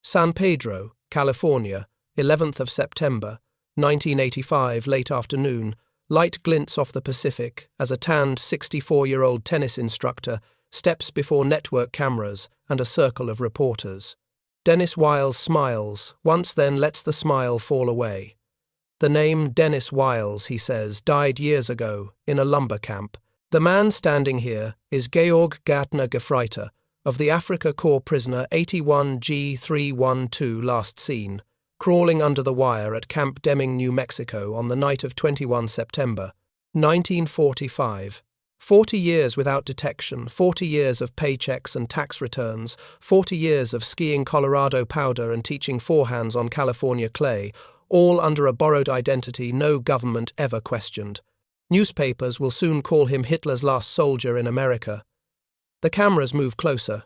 San Pedro, California, 11th of September, 1985, late afternoon. Light glints off the Pacific as a tanned 64-year-old tennis instructor steps before network cameras and a circle of reporters. Dennis Wiles smiles, once then lets the smile fall away. The name Dennis Wiles, he says, died years ago in a lumber camp. The man standing here is Georg Gaertner of the Africa Corps prisoner 81G312 last seen, crawling under the wire at Camp Deming, New Mexico on the night of 21 September, 1945. 40 years without detection, 40 years of paychecks and tax returns, 40 years of skiing Colorado powder and teaching forehands on California clay, all under a borrowed identity no government ever questioned. Newspapers will soon call him Hitler's last soldier in America. The cameras move closer.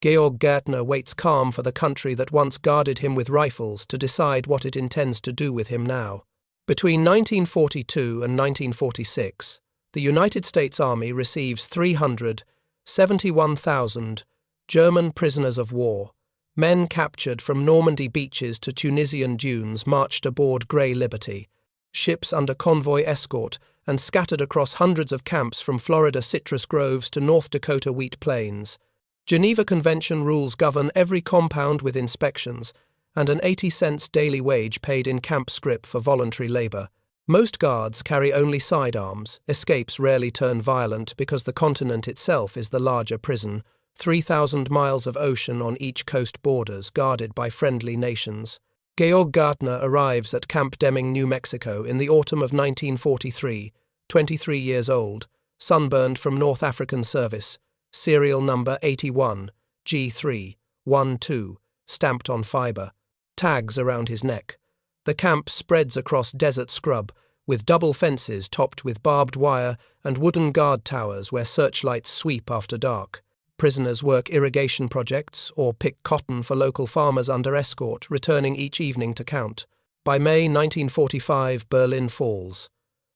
Georg Gaertner waits calm for the country that once guarded him with rifles to decide what it intends to do with him now. Between 1942 and 1946, the United States Army receives 371,000 German prisoners of war, men captured from Normandy beaches to Tunisian dunes marched aboard Grey Liberty, ships under convoy escort and scattered across hundreds of camps from Florida citrus groves to North Dakota wheat plains. Geneva Convention rules govern every compound with inspections, and an 80-cents daily wage paid in camp scrip for voluntary labor. Most guards carry only sidearms. Escapes rarely turn violent because the continent itself is the larger prison, 3,000 miles of ocean on each coast borders guarded by friendly nations. Georg Gaertner arrives at Camp Deming, New Mexico in the autumn of 1943, 23 years old, sunburned from North African service, serial number 81, G312, stamped on fiber, tags around his neck. The camp spreads across desert scrub, with double fences topped with barbed wire and wooden guard towers where searchlights sweep after dark. Prisoners work irrigation projects or pick cotton for local farmers under escort, returning each evening to count. By May 1945, Berlin falls.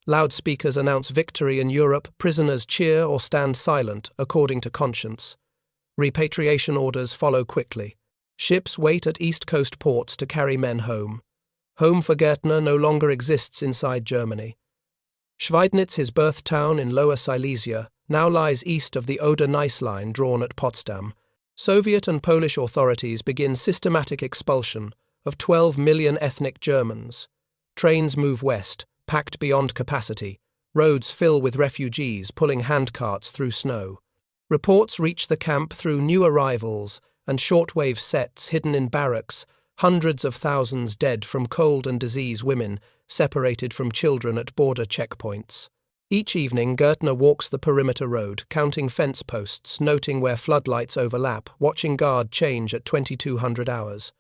Loudspeakers announce victory in Europe, prisoners cheer or stand silent according to conscience. Repatriation orders follow quickly. Ships wait at East Coast ports to carry men home. Home for Gaertner no longer exists inside Germany. Schweidnitz, his birth town in Lower Silesia, now lies east of the Oder-Neisse line drawn at Potsdam. Soviet and Polish authorities begin systematic expulsion of 12 million ethnic Germans. Trains move west, packed beyond capacity. Roads fill with refugees pulling handcarts through snow. Reports reach the camp through new arrivals and shortwave sets hidden in barracks, hundreds of thousands dead from cold and disease, women separated from children at border checkpoints. Each evening, Gaertner walks the perimeter road, counting fence posts, noting where floodlights overlap, watching guard change at 2200 hours.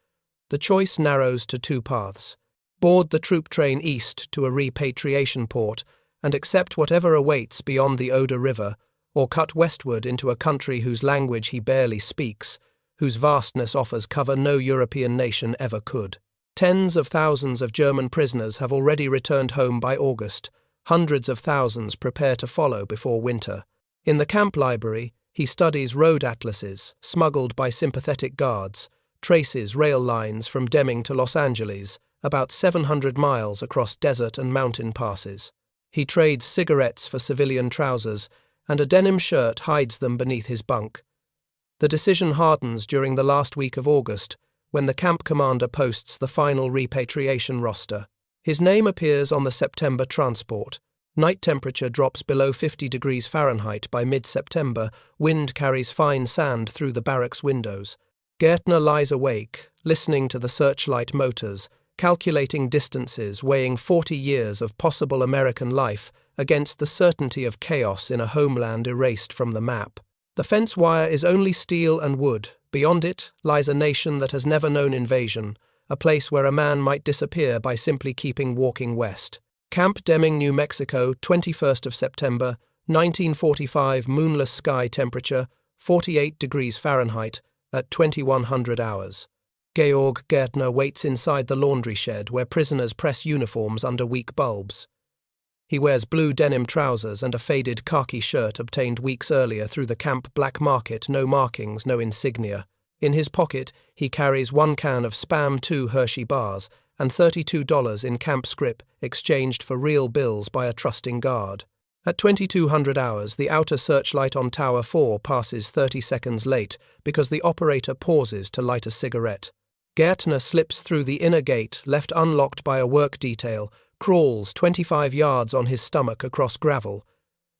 The choice narrows to two paths. Board the troop train east to a repatriation port and accept whatever awaits beyond the Oder River, or cut westward into a country whose language he barely speaks, whose vastness offers cover no European nation ever could. Tens of thousands of German prisoners have already returned home by August. Hundreds of thousands prepare to follow before winter. In the camp library, he studies road atlases, smuggled by sympathetic guards, traces rail lines from Deming to Los Angeles, about 700 miles across desert and mountain passes. He trades cigarettes for civilian trousers, and a denim shirt hides them beneath his bunk. The decision hardens during the last week of August, when the camp commander posts the final repatriation roster. His name appears on the September transport. Night temperature drops below 50 degrees Fahrenheit by mid-September. Wind carries fine sand through the barracks windows. Gaertner lies awake, listening to the searchlight motors, calculating distances, weighing 40 years of possible American life against the certainty of chaos in a homeland erased from the map. The fence wire is only steel and wood. Beyond it lies a nation that has never known invasion, a place where a man might disappear by simply keeping walking west. Camp Deming, New Mexico, 21st of September, 1945, moonless sky temperature, 48 degrees Fahrenheit, at 2100 hours. Georg Gaertner waits inside the laundry shed where prisoners press uniforms under weak bulbs. He wears blue denim trousers and a faded khaki shirt obtained weeks earlier through the camp black market, no markings, no insignia. In his pocket, he carries 1 can of Spam 2 Hershey bars and $32 in camp scrip exchanged for real bills by a trusting guard. At 2200 hours, the outer searchlight on Tower 4 passes 30 seconds late because the operator pauses to light a cigarette. Gaertner slips through the inner gate, left unlocked by a work detail, crawls 25 yards on his stomach across gravel,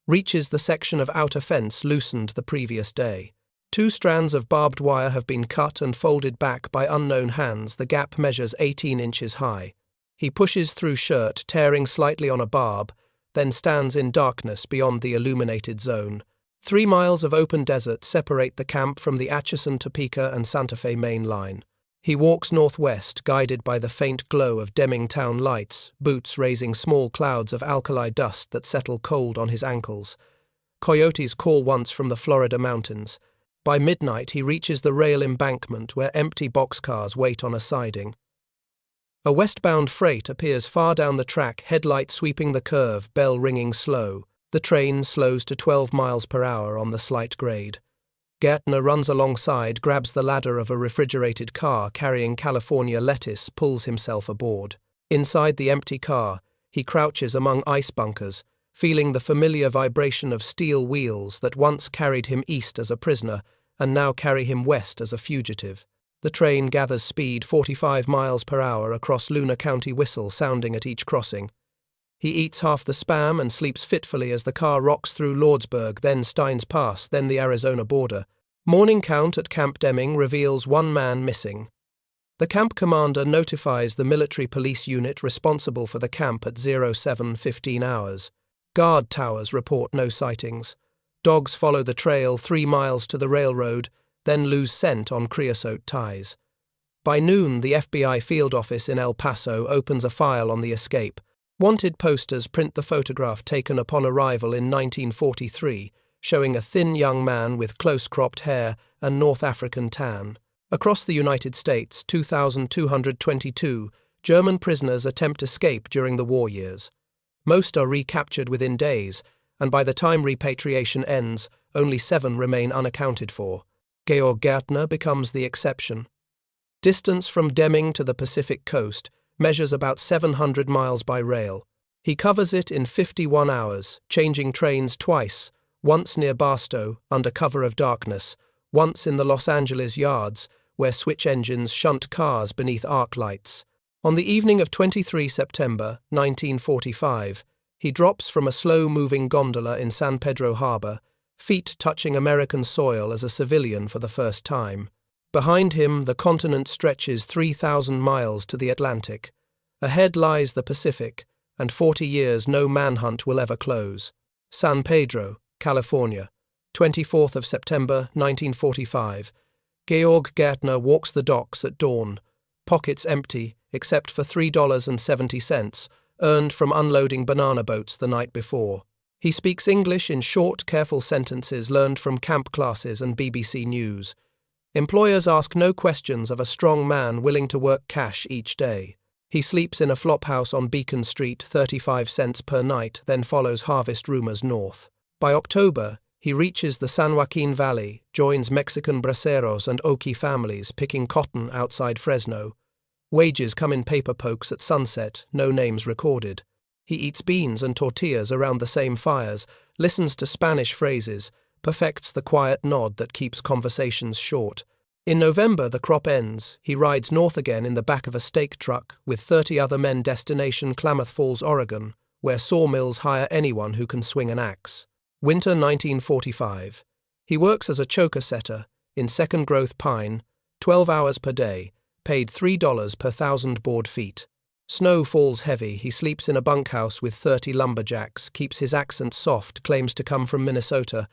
reaches the section of outer fence loosened the previous day. 2 strands of barbed wire have been cut and folded back by unknown hands. The gap measures 18 inches high. He pushes through shirt, tearing slightly on a barb, then stands in darkness beyond the illuminated zone. 3 miles of open desert separate the camp from the Atchison, Topeka, and Santa Fe main line. He walks northwest, guided by the faint glow of Deming town lights, boots raising small clouds of alkali dust that settle cold on his ankles. Coyotes call once from the Florida mountains. By midnight, he reaches the rail embankment where empty boxcars wait on a siding. A westbound freight appears far down the track, headlight sweeping the curve, bell ringing slow. The train slows to 12 miles per hour on the slight grade. Gaertner runs alongside, grabs the ladder of a refrigerated car carrying California lettuce, pulls himself aboard. Inside the empty car, he crouches among ice bunkers, feeling the familiar vibration of steel wheels that once carried him east as a prisoner and now carry him west as a fugitive. The train gathers speed 45 miles per hour across Luna County, whistle sounding at each crossing. He eats half the Spam and sleeps fitfully as the car rocks through Lordsburg, then Steins Pass, then the Arizona border. Morning count at Camp Deming reveals 1 man missing. The camp commander notifies the military police unit responsible for the camp at 07:15 hours. Guard towers report no sightings. Dogs follow the trail 3 miles to the railroad, then lose scent on creosote ties. By noon, the FBI field office in El Paso opens a file on the escape. Wanted posters print the photograph taken upon arrival in 1943, showing a thin young man with close-cropped hair and North African tan. Across the United States, 2,222 German prisoners attempt escape during the war years. Most are recaptured within days, and by the time repatriation ends, only 7 remain unaccounted for. Georg Gaertner becomes the exception. Distance from Deming to the Pacific coast measures about 700 miles by rail. He covers it in 51 hours, changing trains twice, once near Barstow, under cover of darkness, once in the Los Angeles yards, where switch engines shunt cars beneath arc lights. On the evening of 23 September 1945, he drops from a slow-moving gondola in San Pedro harbor, feet touching American soil as a civilian for the first time. Behind him, the continent stretches 3,000 miles to the Atlantic. Ahead lies the Pacific, and 40 years no manhunt will ever close. San Pedro, California, 24th of September 1945. Georg Gaertner walks the docks at dawn, pockets empty except for $3.70 earned from unloading banana boats the night before. He speaks English in short, careful sentences learned from camp classes and BBC News. Employers ask no questions of a strong man willing to work cash each day. He sleeps in a flophouse on Beacon Street, 35 cents per night, then follows harvest rumors north. By October, he reaches the San Joaquin Valley, joins Mexican braceros and Okie families picking cotton outside Fresno. Wages come in paper pokes at sunset, no names recorded. He eats beans and tortillas around the same fires, listens to Spanish phrases, perfects the quiet nod that keeps conversations short. In November, the crop ends. He rides north again in the back of a stake truck with 30 other men, destination Klamath Falls, Oregon, where sawmills hire anyone who can swing an axe. Winter 1945. He works as a choker setter in second growth pine, 12 hours per day, paid $3 per 1,000 board feet. Snow falls heavy. He sleeps in a bunkhouse with 30 lumberjacks, keeps his accent soft, claims to come from Minnesota.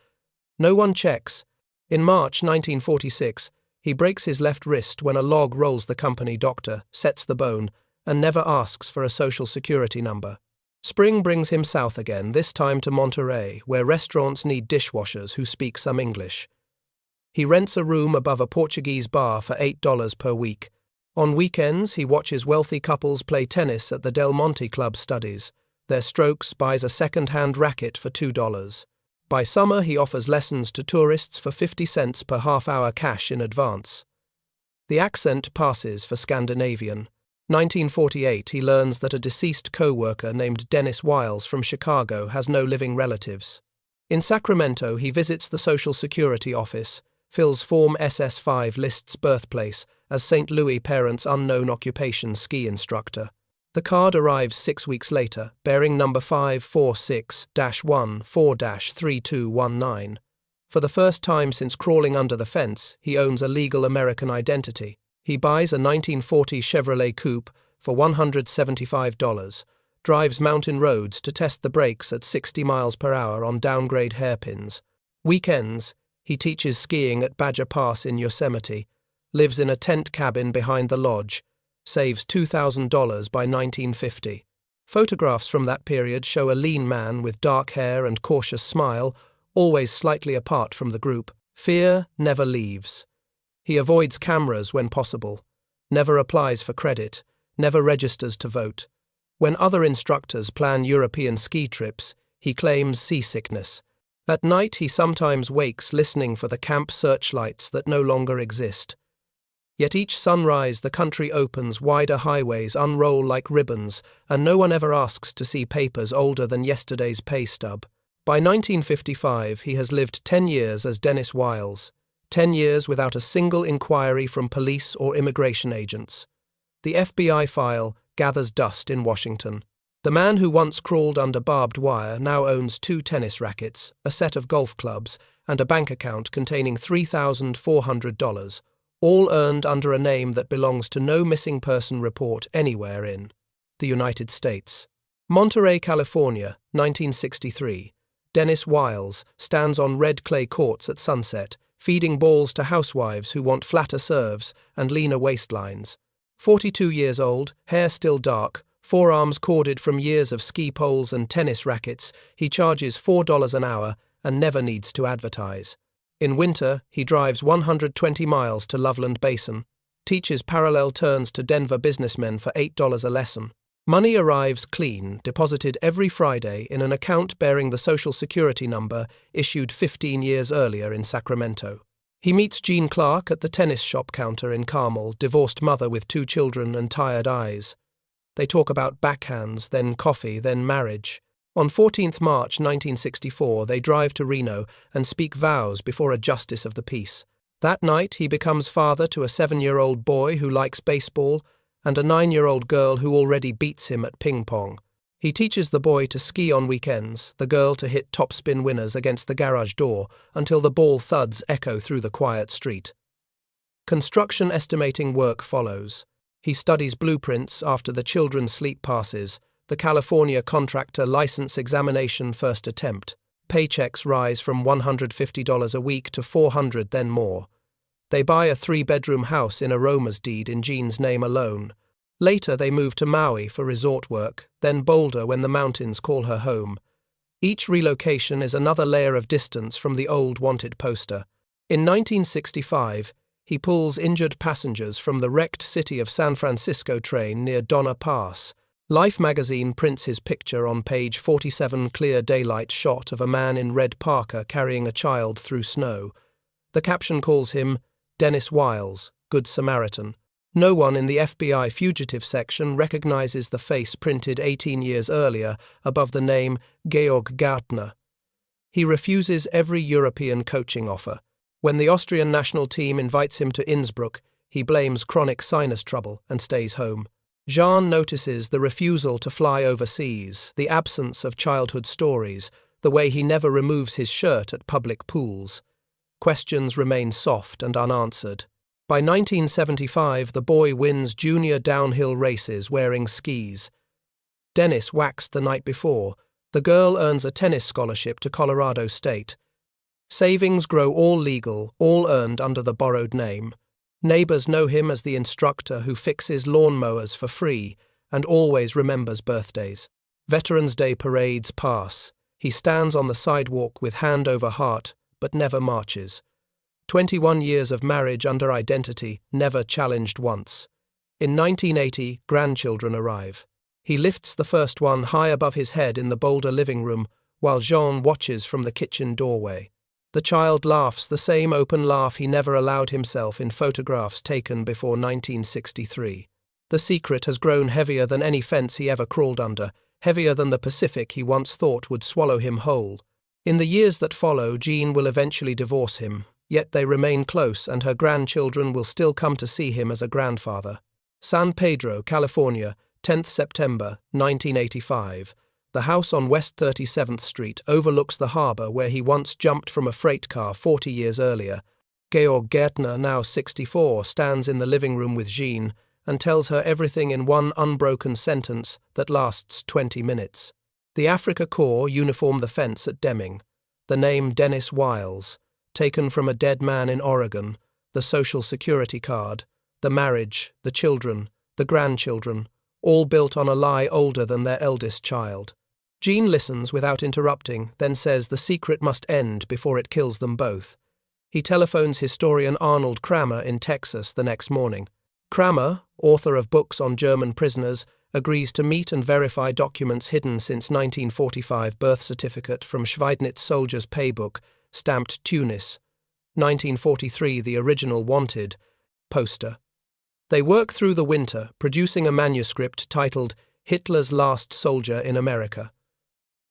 No one checks. In March 1946, he breaks his left wrist when a log rolls the company doctor, sets the bone, and never asks for a social security number. Spring brings him south again, this time to Monterey, where restaurants need dishwashers who speak some English. He rents a room above a Portuguese bar for $8 per week. On weekends, he watches wealthy couples play tennis at the Del Monte Club studies. Their strokes, buys a second-hand racket for $2. By summer, he offers lessons to tourists for 50 cents per half-hour cash in advance. The accent passes for Scandinavian. 1948, he learns that a deceased co-worker named Dennis Wiles from Chicago has no living relatives. In Sacramento, he visits the Social Security office, fills Form SS5, lists birthplace as St. Louis parents' unknown occupation ski instructor. The card arrives 6 weeks later, bearing number 546-14-3219. For the first time since crawling under the fence, he owns a legal American identity. He buys a 1940 Chevrolet Coupe for $175, drives mountain roads to test the brakes at 60 miles per hour on downgrade hairpins. Weekends, he teaches skiing at Badger Pass in Yosemite, lives in a tent cabin behind the lodge, saves $2,000 by 1950. Photographs from that period show a lean man with dark hair and cautious smile, always slightly apart from the group. Fear never leaves. He avoids cameras when possible, never applies for credit, never registers to vote. When other instructors plan European ski trips, he claims seasickness. At night, he sometimes wakes listening for the camp searchlights that no longer exist. Yet each sunrise the country opens, wider highways unroll like ribbons, and no one ever asks to see papers older than yesterday's pay stub. By 1955, he has lived 10 years as Dennis Wiles, 10 years without a single inquiry from police or immigration agents. The FBI file gathers dust in Washington. The man who once crawled under barbed wire now owns 2 tennis rackets, a set of golf clubs, and a bank account containing $3,400, all earned under a name that belongs to no missing person report anywhere in the United States. Monterey, California, 1963. Dennis Wiles stands on red clay courts at sunset, feeding balls to housewives who want flatter serves and leaner waistlines. 42 years old, hair still dark, forearms corded from years of ski poles and tennis rackets, he charges $4 an hour and never needs to advertise. In winter, he drives 120 miles to Loveland Basin, teaches parallel turns to Denver businessmen for $8 a lesson. Money arrives clean, deposited every Friday in an account bearing the Social Security number issued 15 years earlier in Sacramento. He meets Jean Clark at the tennis shop counter in Carmel, divorced mother with 2 children and tired eyes. They talk about backhands, then coffee, then marriage. On 14th March 1964, they drive to Reno and speak vows before a justice of the peace. That night, he becomes father to a 7-year-old boy who likes baseball and a 9-year-old girl who already beats him at ping pong. He teaches the boy to ski on weekends, the girl to hit topspin winners against the garage door until the ball thuds echo through the quiet street. Construction estimating work follows. He studies blueprints after the children's sleep passes, the California contractor license examination first attempt. Paychecks rise from $150 a week to $400, then more. They buy a 3-bedroom house in Aroma's deed in Jean's name alone. Later they move to Maui for resort work, then Boulder when the mountains call her home. Each relocation is another layer of distance from the old wanted poster. In 1965, he pulls injured passengers from the wrecked city of San Francisco train near Donner Pass. Life magazine prints his picture on page 47, clear daylight shot of a man in red parka carrying a child through snow. The caption calls him Dennis Wiles, Good Samaritan. No one in the FBI fugitive section recognizes the face printed 18 years earlier above the name Georg Gaertner. He refuses every European coaching offer. When the Austrian national team invites him to Innsbruck, he blames chronic sinus trouble and stays home. Jean notices the refusal to fly overseas, the absence of childhood stories, the way he never removes his shirt at public pools. Questions remain soft and unanswered. By 1975, the boy wins junior downhill races wearing skis. Dennis waxed the night before. The girl earns a tennis scholarship to Colorado State. Savings grow all legal, all earned under the borrowed name. Neighbors know him as the instructor who fixes lawnmowers for free and always remembers birthdays. Veterans Day parades pass. He stands on the sidewalk with hand over heart, but never marches. 21 years of marriage under identity, never challenged once. In 1980, grandchildren arrive. He lifts the first one high above his head in the Boulder living room, while Jean watches from the kitchen doorway. The child laughs the same open laugh he never allowed himself in photographs taken before 1963. The secret has grown heavier than any fence he ever crawled under, heavier than the Pacific he once thought would swallow him whole. In the years that follow, Jean will eventually divorce him, yet they remain close and her grandchildren will still come to see him as a grandfather. San Pedro, California, 10th September, 1985. The house on West 37th Street overlooks the harbor where he once jumped from a freight car 40 years earlier. Georg Gaertner, now 64, stands in the living room with Jean and tells her everything in one unbroken sentence that lasts 20 minutes. The Afrika Korps uniform the fence at Deming. The name Dennis Wiles, taken from a dead man in Oregon, the social security card, the marriage, the children, the grandchildren, all built on a lie older than their eldest child. Jean listens without interrupting, then says the secret must end before it kills them both. He telephones historian Arnold Kramer in Texas the next morning. Kramer, author of books on German prisoners, agrees to meet and verify documents hidden since 1945 birth certificate from Schweidnitz soldier's paybook, stamped Tunis. 1943 the original wanted poster. They work through the winter, producing a manuscript titled Hitler's Last Soldier in America.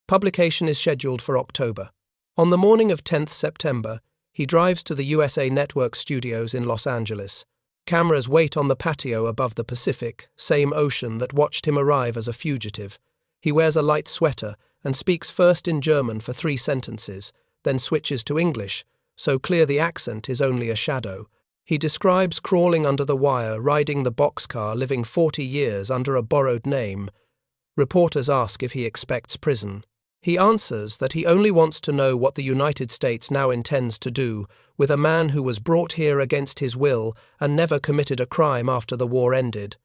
Publication is scheduled for October. On the morning of 10th September, he drives to the USA Network studios in Los Angeles. Cameras wait on the patio above the Pacific, same ocean that watched him arrive as a fugitive. He wears a light sweater and speaks first in German for 3 sentences, then switches to English, so clear the accent is only a shadow. He describes crawling under the wire, riding the boxcar, living 40 years under a borrowed name. Reporters ask if he expects prison. He answers that he only wants to know what the United States now intends to do with a man who was brought here against his will and never committed a crime after the war ended.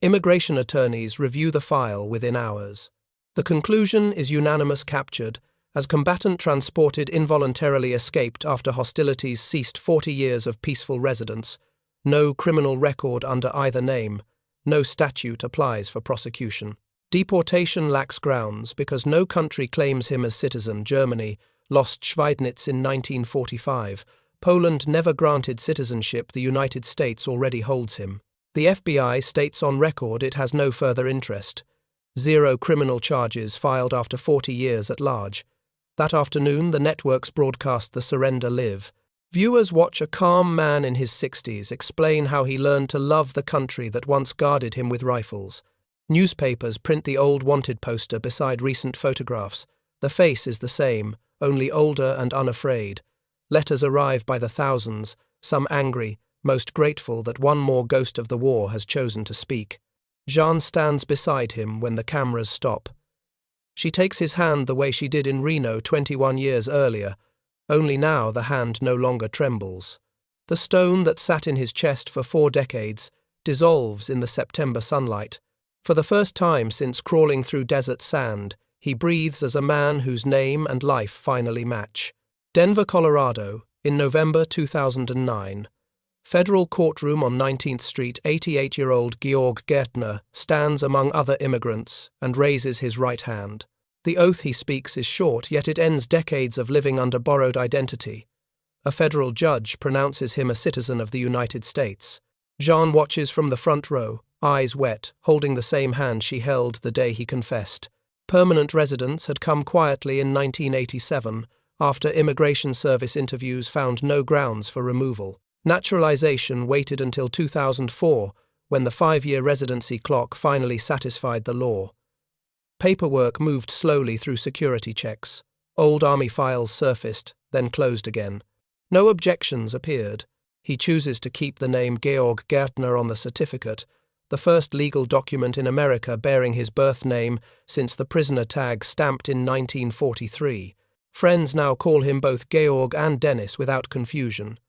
Immigration attorneys review the file within hours. The conclusion is unanimous: captured, as combatant transported involuntarily escaped after hostilities ceased 40 years of peaceful residence. No criminal record under either name. No statute applies for prosecution. Deportation lacks grounds because no country claims him as citizen. Germany lost Schweidnitz in 1945. Poland never granted citizenship. The United States already holds him. The FBI states on record it has no further interest. 0 criminal charges filed after 40 years at large. That afternoon, the networks broadcast the surrender live. Viewers watch a calm man in his 60s explain how he learned to love the country that once guarded him with rifles. Newspapers print the old wanted poster beside recent photographs. The face is the same, only older and unafraid. Letters arrive by the thousands, some angry, most grateful that one more ghost of the war has chosen to speak. Jean stands beside him when the cameras stop. She takes his hand the way she did in Reno 21 years earlier, only now the hand no longer trembles. The stone that sat in his chest for 4 decades dissolves in the September sunlight. For the first time since crawling through desert sand, he breathes as a man whose name and life finally match. Denver, Colorado, in November 2009. Federal courtroom on 19th Street, 88-year-old Georg Gaertner stands among other immigrants and raises his right hand. The oath he speaks is short, yet it ends decades of living under borrowed identity. A federal judge pronounces him a citizen of the United States. Jean watches from the front row, eyes wet, holding the same hand she held the day he confessed. Permanent residence had come quietly in 1987, after immigration service interviews found no grounds for removal. Naturalization waited until 2004, when the 5-year residency clock finally satisfied the law. Paperwork moved slowly through security checks. Old army files surfaced, then closed again. No objections appeared. He chooses to keep the name Georg Gaertner on the certificate, the first legal document in America bearing his birth name since the prisoner tag stamped in 1943. Friends now call him both Georg and Dennis without confusion.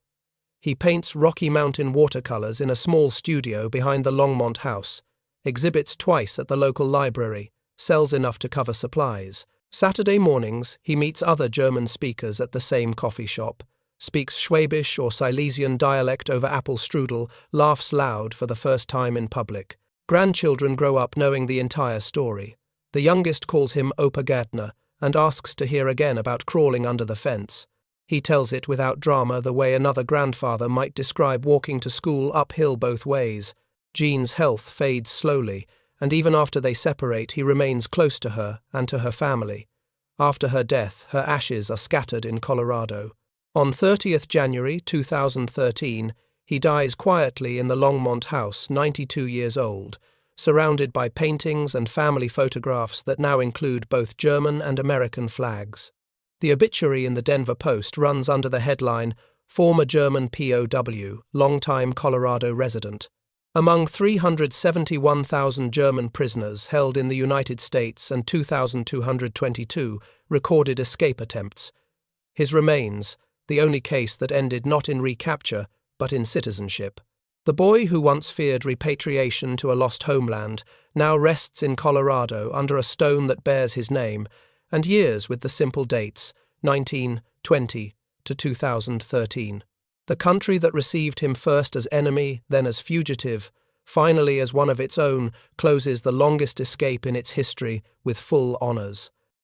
He paints Rocky Mountain watercolors in a small studio behind the Longmont house, exhibits twice at the local library, sells enough to cover supplies. Saturday mornings, he meets other German speakers at the same coffee shop, speaks Schwäbisch or Silesian dialect over apple strudel, laughs loud for the first time in public. Grandchildren grow up knowing the entire story. The youngest calls him Opa Gaertner and asks to hear again about crawling under the fence. He tells it without drama, the way another grandfather might describe walking to school uphill both ways. Jean's health fades slowly, and even after they separate, he remains close to her and to her family. After her death, her ashes are scattered in Colorado. On 30th January 2013, he dies quietly in the Longmont house, 92 years old, surrounded by paintings and family photographs that now include both German and American flags. The obituary in the Denver Post runs under the headline, "Former German POW, longtime Colorado resident." Among 371,000 German prisoners held in the United States and 2,222 recorded escape attempts. His remains, the only case that ended not in recapture, but in citizenship. The boy who once feared repatriation to a lost homeland now rests in Colorado under a stone that bears his name, and years with the simple dates, 1920 to 2013. The country that received him first as enemy, then as fugitive, finally as one of its own, closes the longest escape in its history with full honors.